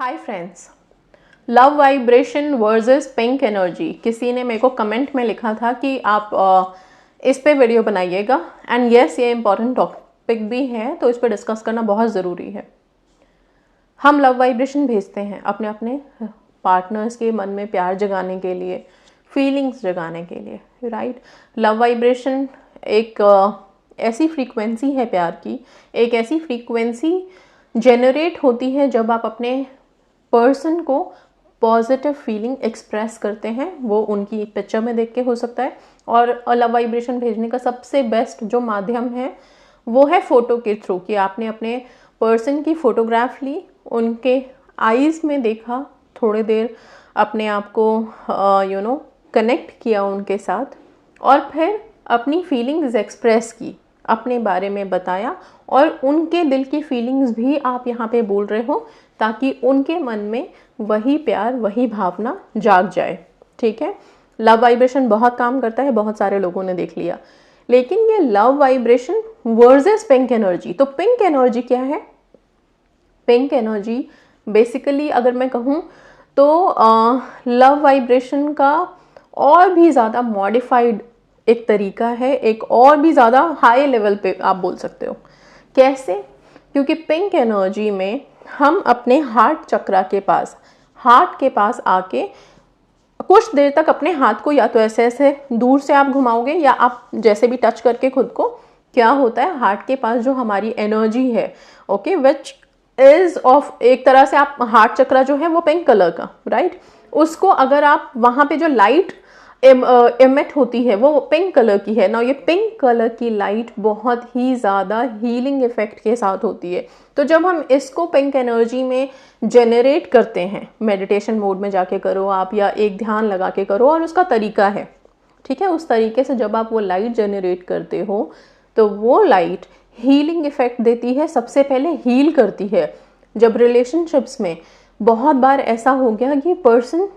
Hi friends, love vibration versus pink energy. किसी ने मेरे को कमेंट में लिखा था कि आप इस पे वीडियो बनाइएगा एंड यस, ये इम्पॉर्टेंट टॉपिक भी है तो इस पे डिस्कस करना बहुत ज़रूरी है। हम लव वाइब्रेशन भेजते हैं अपने अपने पार्टनर्स के मन में प्यार जगाने के लिए, फीलिंग्स जगाने के लिए, राइट। लव वाइब्रेशन एक ऐसी फ्रीक्वेंसी है प्यार की, एक ऐसी फ्रीक्वेंसी जनरेट होती है जब आप अपने पर्सन को पॉजिटिव फीलिंग एक्सप्रेस करते हैं। वो उनकी एक पिक्चर में देख के हो सकता है, और लव वाइब्रेशन भेजने का सबसे बेस्ट जो माध्यम है वो है फोटो के थ्रू, कि आपने अपने पर्सन की फोटोग्राफ ली, उनके आईज में देखा, थोड़ी देर अपने आप को कनेक्ट किया उनके साथ, और फिर अपनी फीलिंग्स एक्सप्रेस की, अपने बारे में बताया, और उनके दिल की फीलिंग्स भी आप यहाँ पे बोल रहे हो ताकि उनके मन में वही प्यार, वही भावना जाग जाए। ठीक है, लव वाइब्रेशन बहुत काम करता है, बहुत सारे लोगों ने देख लिया। लेकिन ये love vibration versus pink energy, तो पिंक एनर्जी क्या है? पिंक एनर्जी बेसिकली अगर मैं कहूँ तो लव वाइब्रेशन का और भी ज़्यादा मॉडिफाइड एक तरीका है, एक और भी ज़्यादा हाई लेवल पे आप बोल सकते हो। कैसे? क्योंकि पिंक एनर्जी में हम अपने हार्ट चक्रा के पास, हार्ट के पास आके कुछ देर तक अपने हाथ को या तो ऐसे ऐसे दूर से आप घुमाओगे, या आप जैसे भी टच करके खुद को, क्या होता है हार्ट के पास जो हमारी एनर्जी है, ओके, विच इज ऑफ, एक तरह से आप हार्ट चक्रा जो है वो पिंक कलर का, राइट, उसको अगर आप वहां पे जो लाइट एमिट होती है वो पिंक कलर की है ना। ये पिंक कलर की लाइट बहुत ही ज़्यादा हीलिंग इफेक्ट के साथ होती है। तो जब हम इसको पिंक एनर्जी में जनरेट करते हैं, मेडिटेशन मोड में जाके करो आप, या एक ध्यान लगा के करो, और उसका तरीका है, ठीक है, उस तरीके से जब आप वो लाइट जनरेट करते हो तो वो लाइट हीलिंग इफेक्ट देती है, सबसे पहले हील करती है। जब रिलेशनशिप्स में बहुत बार ऐसा हो गया कि पर्सन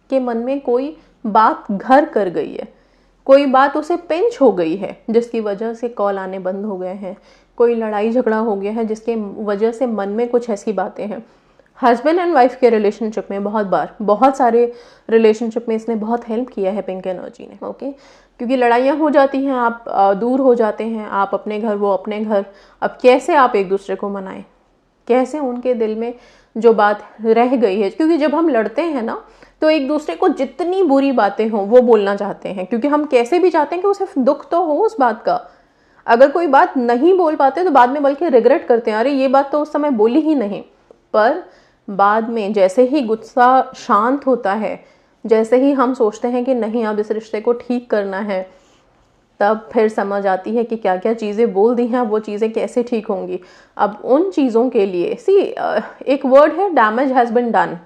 के मन में कोई बात घर कर गई है, कोई बात उसे पिंच हो गई है जिसकी वजह से कॉल आने बंद हो गए हैं, कोई लड़ाई झगड़ा हो गया है जिसके वजह से मन में कुछ ऐसी बातें हैं। हस्बैंड एंड वाइफ के रिलेशनशिप में बहुत बार, बहुत सारे रिलेशनशिप में इसने बहुत हेल्प किया है पिंक एनर्जी ने, ओके। क्योंकि लड़ाइयाँ हो जाती हैं, आप दूर हो जाते हैं, आप अपने घर, वो अपने घर। अब कैसे आप एक दूसरे को मनाएं, कैसे उनके दिल में जो बात रह गई है, क्योंकि जब हम लड़ते हैं ना तो एक दूसरे को जितनी बुरी बातें हो वो बोलना चाहते हैं, क्योंकि हम कैसे भी चाहते हैं कि उसे दुख तो हो उस बात का। अगर कोई बात नहीं बोल पाते तो बाद में बल्कि रिग्रेट करते हैं, अरे ये बात तो उस समय बोली ही नहीं। पर बाद में जैसे ही गुस्सा शांत होता है, जैसे ही हम सोचते हैं कि नहीं अब इस रिश्ते को ठीक करना है, तब फिर समझ आती है कि क्या क्या चीज़ें बोल दी हैं, वो चीज़ें कैसे ठीक होंगी। अब उन चीज़ों के लिए एक वर्ड है, डैमेज हैज़ बिन डन।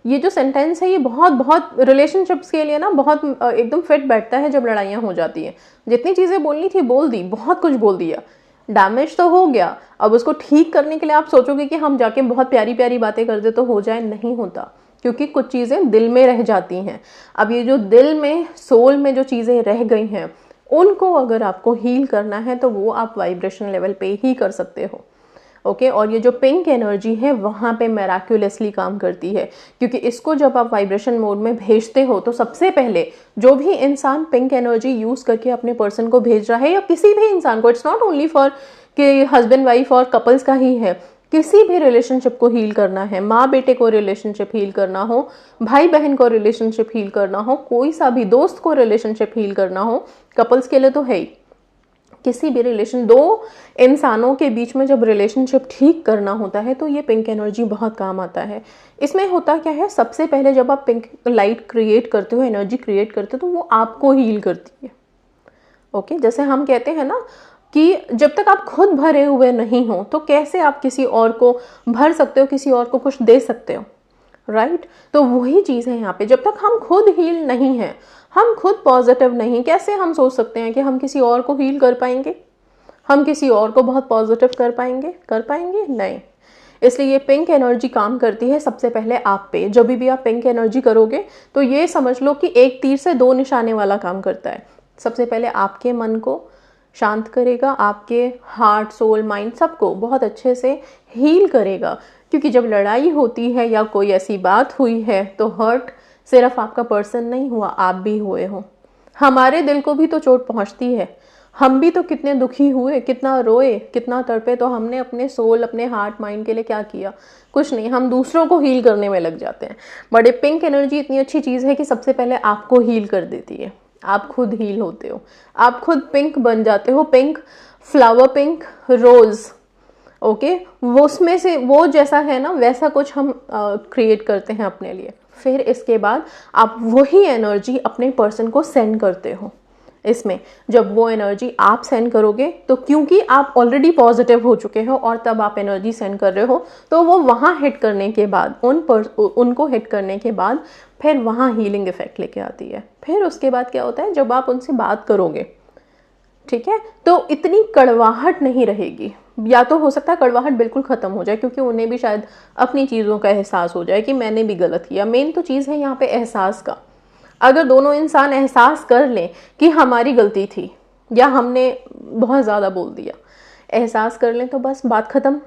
ये जो सेंटेंस है ये बहुत बहुत रिलेशनशिप्स के लिए ना बहुत एकदम फिट बैठता है। जब लड़ाइयाँ हो जाती हैं, जितनी चीज़ें बोलनी थी बोल दी, बहुत कुछ बोल दिया, डैमेज तो हो गया। अब उसको ठीक करने के लिए आप सोचोगे कि हम जाके बहुत प्यारी प्यारी बातें कर दे तो हो जाए, नहीं होता, क्योंकि कुछ चीज़ें दिल में रह जाती हैं। अब ये जो दिल में, सोल में जो चीज़ें रह गई हैं, उनको अगर आपको हील करना है तो वो आप वाइब्रेशन लेवल पे ही कर सकते हो, ओके। और ये जो पिंक एनर्जी है वहाँ पे मैराक्युलसली काम करती है, क्योंकि इसको जब आप वाइब्रेशन मोड में भेजते हो तो सबसे पहले जो भी इंसान पिंक एनर्जी यूज़ करके अपने पर्सन को भेज रहा है, या किसी भी इंसान को, इट्स नॉट ओनली फॉर कि हस्बैंड वाइफ और कपल्स का ही है, किसी भी रिलेशनशिप को हील करना है, माँ बेटे को रिलेशनशिप हील करना हो, भाई बहन को रिलेशनशिप हील करना हो, कोई सा भी दोस्त को रिलेशनशिप हील करना हो, कपल्स के लिए तो है ही, किसी भी रिलेशन, दो इंसानों के बीच में जब रिलेशनशिप ठीक करना होता है तो ये पिंक एनर्जी बहुत काम आता है। इसमें होता क्या है, सबसे पहले जब आप पिंक लाइट क्रिएट करते हो, एनर्जी क्रिएट करते हो, तो वो आपको हील करती है, ओके। जैसे हम कहते हैं ना कि जब तक आप खुद भरे हुए नहीं हो तो कैसे आप किसी और को भर सकते हो, किसी और को कुछ दे सकते हो, राइट। तो वही चीज़ है यहाँ पे, जब तक हम खुद हील नहीं हैं, हम खुद पॉजिटिव नहीं, कैसे हम सोच सकते हैं कि हम किसी और को हील कर पाएंगे, हम किसी और को बहुत पॉजिटिव कर पाएंगे नहीं। इसलिए ये पिंक एनर्जी काम करती है सबसे पहले आप पे। जब भी आप पिंक एनर्जी करोगे तो ये समझ लो कि एक तीर से दो निशाने वाला काम करता है। सबसे पहले आपके मन को शांत करेगा, आपके हार्ट, सोल, माइंड सबको बहुत अच्छे से हील करेगा, क्योंकि जब लड़ाई होती है या कोई ऐसी बात हुई है तो हर्ट सिर्फ आपका पर्सन नहीं हुआ, आप भी हुए हो। हमारे दिल को भी तो चोट पहुंचती है, हम भी तो कितने दुखी हुए, कितना रोए, कितना तड़पे, तो हमने अपने सोल, अपने हार्ट माइंड के लिए क्या किया? कुछ नहीं, हम दूसरों को हील करने में लग जाते हैं। बट ये पिंक एनर्जी इतनी अच्छी चीज़ है कि सबसे पहले आपको हील कर देती है। आप खुद हील होते हो, आप खुद पिंक बन जाते हो, pink flower, pink rose, okay वो उसमें से वो जैसा है ना वैसा कुछ हम क्रिएट करते हैं अपने लिए। फिर इसके बाद आप वही एनर्जी अपने पर्सन को सेंड करते हो। इसमें जब वो एनर्जी आप सेंड करोगे तो क्योंकि आप ऑलरेडी पॉजिटिव हो चुके हो और तब आप एनर्जी सेंड कर रहे हो, तो वो वहाँ हिट करने के बाद उनको हिट करने के बाद फिर वहाँ हीलिंग इफेक्ट लेके आती है। फिर उसके बाद क्या होता है, जब आप उनसे बात करोगे, ठीक है, तो इतनी कड़वाहट नहीं रहेगी, या तो हो सकता है कड़वाहट बिल्कुल ख़त्म हो जाए, क्योंकि उन्हें भी शायद अपनी चीज़ों का एहसास हो जाए कि मैंने भी गलत किया। मेन तो चीज़ है यहाँ पे एहसास का। अगर दोनों इंसान एहसास कर लें कि हमारी गलती थी या हमने बहुत ज़्यादा बोल दिया, एहसास कर लें तो बस बात ख़त्म,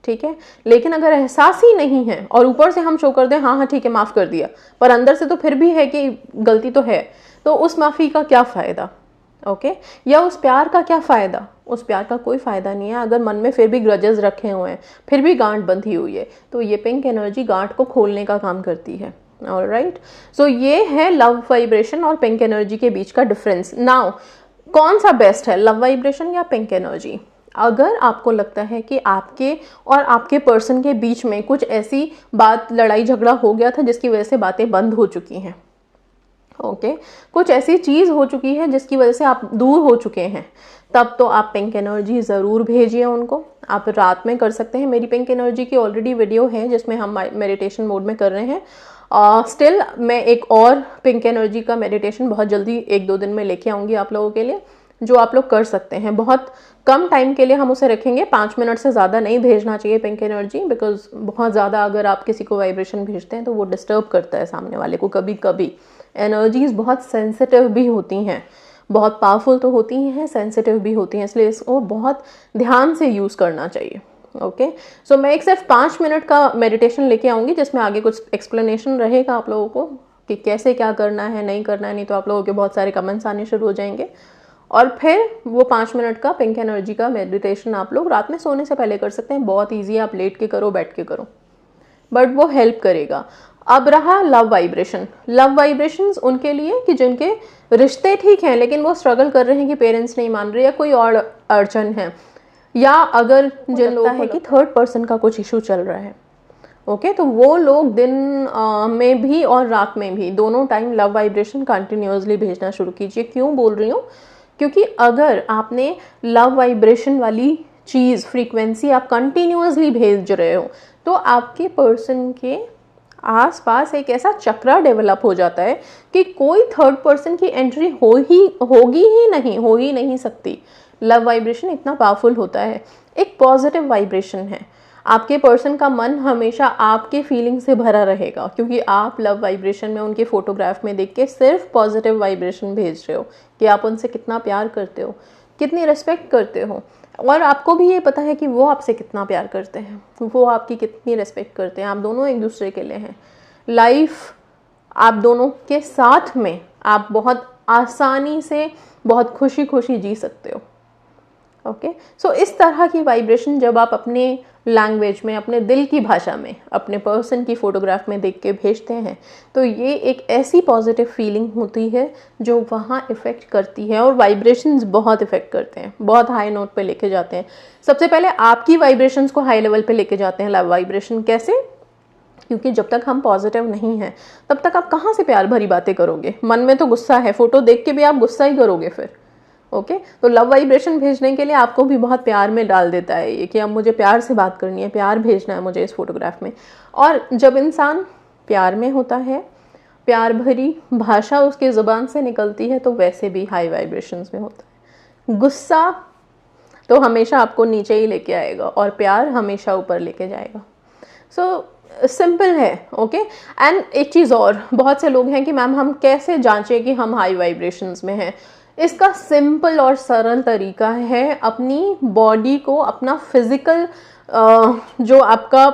ठीक है। लेकिन अगर एहसास ही नहीं है और ऊपर से हम शो कर दें हाँ हाँ ठीक है माफ़ कर दिया, पर अंदर से तो फिर भी है कि गलती तो है, तो उस माफ़ी का क्या फ़ायदा? ओके या उस प्यार का क्या फ़ायदा? उस प्यार का कोई फ़ायदा नहीं है अगर मन में फिर भी ग्रजेस रखे हुए हैं, फिर भी गांठ बंधी हुई है। तो ये पिंक एनर्जी गांठ को खोलने का काम करती है। ऑलराइट, सो ये है लव वाइब्रेशन और पिंक एनर्जी के बीच का डिफरेंस। नाउ कौन सा बेस्ट है, लव वाइब्रेशन या पिंक एनर्जी? अगर आपको लगता है कि आपके और आपके पर्सन के बीच में कुछ ऐसी बात, लड़ाई झगड़ा हो गया था जिसकी वजह से बातें बंद हो चुकी हैं, ओके कुछ ऐसी चीज़ हो चुकी है जिसकी वजह से आप दूर हो चुके हैं, तब तो आप पिंक एनर्जी ज़रूर भेजिए उनको। आप रात में कर सकते हैं। मेरी पिंक एनर्जी की ऑलरेडी वीडियो है जिसमें हम मेडिटेशन मोड में कर रहे हैं। स्टिल मैं एक और पिंक एनर्जी का मेडिटेशन बहुत जल्दी 1-2 दिन में लेके आऊँगी आप लोगों के लिए, जो आप लोग कर सकते हैं। बहुत कम टाइम के लिए हम उसे रखेंगे, 5 मिनट से ज़्यादा नहीं भेजना चाहिए पिंक एनर्जी, बिकॉज बहुत ज़्यादा अगर आप किसी को वाइब्रेशन भेजते हैं तो वो डिस्टर्ब करता है सामने वाले को। कभी कभी एनर्जीज बहुत सेंसिटिव भी होती हैं, बहुत पावरफुल तो होती हैं, सेंसिटिव भी होती हैं, इसलिए इसको बहुत ध्यान से यूज़ करना चाहिए। ओके सो मैं एक सिर्फ 5 मिनट का मेडिटेशन लेके आऊँगी जिसमें आगे कुछ एक्सप्लेनेशन रहेगा आप लोगों को कि कैसे क्या करना है, नहीं करना है, नहीं तो आप लोगों के बहुत सारे कमेंट्स आने शुरू हो जाएंगे। और फिर वो 5 मिनट का पिंक एनर्जी का मेडिटेशन आप लोग रात में सोने से पहले कर सकते हैं। बहुत ईजी है, आप लेट के करो, बैठ के करो, बट वो हेल्प करेगा। अब रहा लव वाइब्रेशन। लव वाइब्रेशंस उनके लिए कि जिनके रिश्ते ठीक हैं लेकिन वो स्ट्रगल कर रहे हैं कि पेरेंट्स नहीं मान रहे या कोई और अड़चन है, या अगर जिन लोगों है कि थर्ड पर्सन का कुछ इशू चल रहा है, ओके तो वो लोग दिन में भी और रात में भी दोनों टाइम लव वाइब्रेशन कंटिन्यूसली भेजना शुरू कीजिए। क्यों बोल रही हूँ? क्योंकि अगर आपने लव वाइब्रेशन वाली चीज़, फ्रीक्वेंसी आप कंटिन्यूसली भेज रहे हो तो आपके पर्सन के आसपास एक ऐसा चक्रा डेवलप हो जाता है कि कोई थर्ड पर्सन की एंट्री होगी ही नहीं सकती। लव वाइब्रेशन इतना पावरफुल होता है, एक पॉजिटिव वाइब्रेशन है। आपके पर्सन का मन हमेशा आपके फीलिंग से भरा रहेगा क्योंकि आप लव वाइब्रेशन में उनके फोटोग्राफ में देख के सिर्फ पॉजिटिव वाइब्रेशन भेज रहे हो कि आप उनसे कितना प्यार करते हो, कितनी रिस्पेक्ट करते हो, और आपको भी ये पता है कि वो आपसे कितना प्यार करते हैं, वो आपकी कितनी रिस्पेक्ट करते हैं। आप दोनों एक दूसरे के लिए हैं। लाइफ आप दोनों के साथ में आप बहुत आसानी से बहुत खुशी खुशी जी सकते हो। ओके सो इस तरह की वाइब्रेशन जब आप अपने लैंग्वेज में, अपने दिल की भाषा में, अपने पर्सन की फोटोग्राफ में देख के भेजते हैं तो ये एक ऐसी पॉजिटिव फीलिंग होती है जो वहाँ इफ़ेक्ट करती है। और वाइब्रेशंस बहुत इफ़ेक्ट करते हैं, बहुत हाई नोट पे लेके जाते हैं। सबसे पहले आपकी वाइब्रेशंस को हाई लेवल पे लेके जाते हैं लव वाइब्रेशन। कैसे? क्योंकि जब तक हम पॉजिटिव नहीं हैं तब तक आप कहाँ से प्यार भरी बातें करोगे? मन में तो गुस्सा है, फोटो देख के भी आप गुस्सा ही करोगे फिर। ओके तो लव वाइब्रेशन भेजने के लिए आपको भी बहुत प्यार में डाल देता है ये कि अब मुझे प्यार से बात करनी है, प्यार भेजना है मुझे इस फोटोग्राफ में। और जब इंसान प्यार में होता है, प्यार भरी भाषा उसकी ज़ुबान से निकलती है तो वैसे भी हाई वाइब्रेशंस में होता है। गुस्सा तो हमेशा आपको नीचे ही लेके आएगा और प्यार हमेशा ऊपर लेके जाएगा। सो सिंपल है। ओके एंड एक चीज़ और, बहुत से लोग हैं कि मैम हम कैसे जांचें कि हम हाई वाइब्रेशंस में हैं? इसका सिंपल और सरल तरीका है अपनी बॉडी को, अपना फिजिकल जो आपका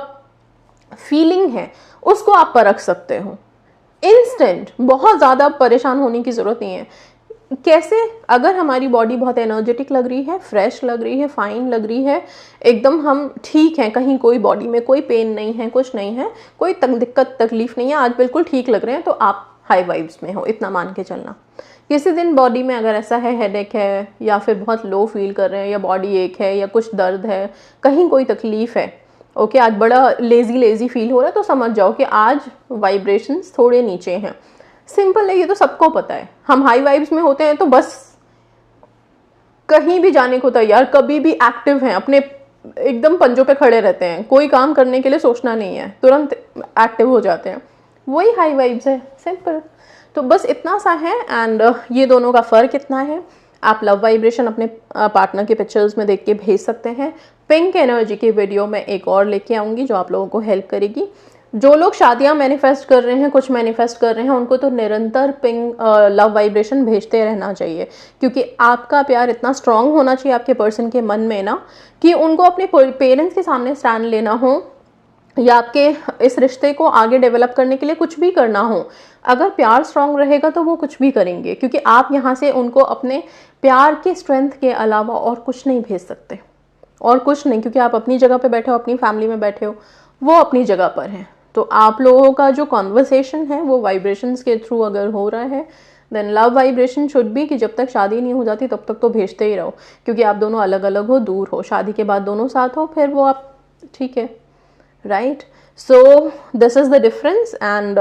फीलिंग है उसको आप परख सकते हो इंस्टेंट। बहुत ज़्यादा परेशान होने की ज़रूरत नहीं है। कैसे? अगर हमारी बॉडी बहुत एनर्जेटिक लग रही है, फ्रेश लग रही है, फाइन लग रही है, एकदम हम ठीक हैं, कहीं कोई बॉडी में कोई पेन नहीं है, कुछ नहीं है, कोई दिक्कत तकलीफ नहीं है, आज बिल्कुल ठीक लग रहे हैं, तो आप हाई वाइब्स में हो, इतना मान के चलना। किसी दिन बॉडी में अगर ऐसा है, हेडेक है या फिर बहुत लो फील कर रहे हैं या बॉडी एक है या कुछ दर्द है, कहीं कोई तकलीफ है, ओके, आज बड़ा लेजी फील हो रहा है, तो समझ जाओ कि आज वाइब्रेशंस थोड़े नीचे हैं। सिंपल है, ये तो सबको पता है। हम हाई वाइब्स में होते हैं तो बस कहीं भी जाने को तैयार, कभी भी एक्टिव हैं, अपने एकदम पंजों पे खड़े रहते हैं, कोई काम करने के लिए सोचना नहीं है, तुरंत एक्टिव हो जाते हैं, वही हाई वाइब्स है। सिंपल। तो बस इतना सा है। एंड ये दोनों का फ़र्क इतना है। आप लव वाइब्रेशन अपने पार्टनर के पिक्चर्स में देख के भेज सकते हैं। पिंक एनर्जी की वीडियो मैं एक और लेके आऊँगी जो आप लोगों को हेल्प करेगी। जो लोग शादियां मैनिफेस्ट कर रहे हैं, कुछ मैनिफेस्ट कर रहे हैं, उनको तो निरंतर पिंक लव वाइब्रेशन भेजते रहना चाहिए, क्योंकि आपका प्यार इतना स्ट्रांग होना चाहिए आपके पर्सन के मन में ना, कि उनको अपने पेरेंट्स के सामने स्टैंड लेना हो या आपके इस रिश्ते को आगे डेवलप करने के लिए कुछ भी करना हो, अगर प्यार स्ट्रांग रहेगा तो वो कुछ भी करेंगे, क्योंकि आप यहाँ से उनको अपने प्यार के स्ट्रेंथ के अलावा और कुछ नहीं भेज सकते, और कुछ नहीं, क्योंकि आप अपनी जगह पे बैठे हो, अपनी फैमिली में बैठे हो, वो अपनी जगह पर है। तो आप लोगों का जो कॉन्वर्सेशन है वो वाइब्रेशंस के थ्रू अगर हो रहा है, then love vibration should be कि जब तक शादी नहीं हो जाती तब तक तो भेजते ही रहो, क्योंकि आप दोनों अलग अलग हो, दूर हो, शादी के बाद दोनों साथ हो, फिर वो आप ठीक है, right. So this is the difference. And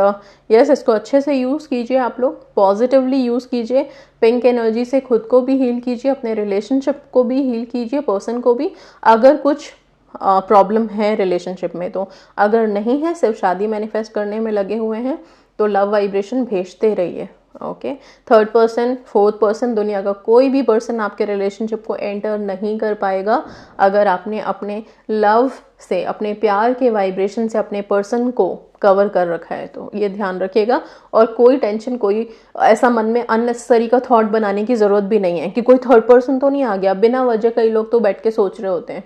yes, इसको अच्छे से यूज़ कीजिए, आप लोग पॉजिटिवली यूज़ कीजिए। पिंक एनर्जी से खुद को भी हील कीजिए, अपने रिलेशनशिप को भी हील कीजिए, पर्सन को भी। अगर कुछ प्रॉब्लम है रिलेशनशिप में, तो अगर नहीं है, सिर्फ शादी मैनिफेस्ट करने में लगे हुए हैं, तो लव वाइब्रेशन भेजते रहिए। Okay, third person, fourth person, दुनिया का कोई भी पर्सन आपके रिलेशनशिप को एंटर नहीं कर पाएगा अगर आपने अपने लव से, अपने प्यार के वाइब्रेशन से अपने पर्सन को कवर कर रखा है। तो ये ध्यान रखिएगा, और कोई टेंशन, कोई ऐसा मन में अननेसेसरी का थॉट बनाने की ज़रूरत भी नहीं है कि कोई थर्ड पर्सन तो नहीं आ गया बिना वजह। कई लोग तो बैठ के सोच रहे होते हैं,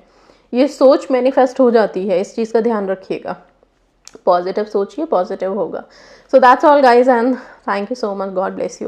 ये सोच मैनिफेस्ट हो जाती है, इस चीज़ का ध्यान रखिएगा। पॉजिटिव सोचिए, पॉजिटिव होगा। So that's all guys, and thank you so much, God bless you.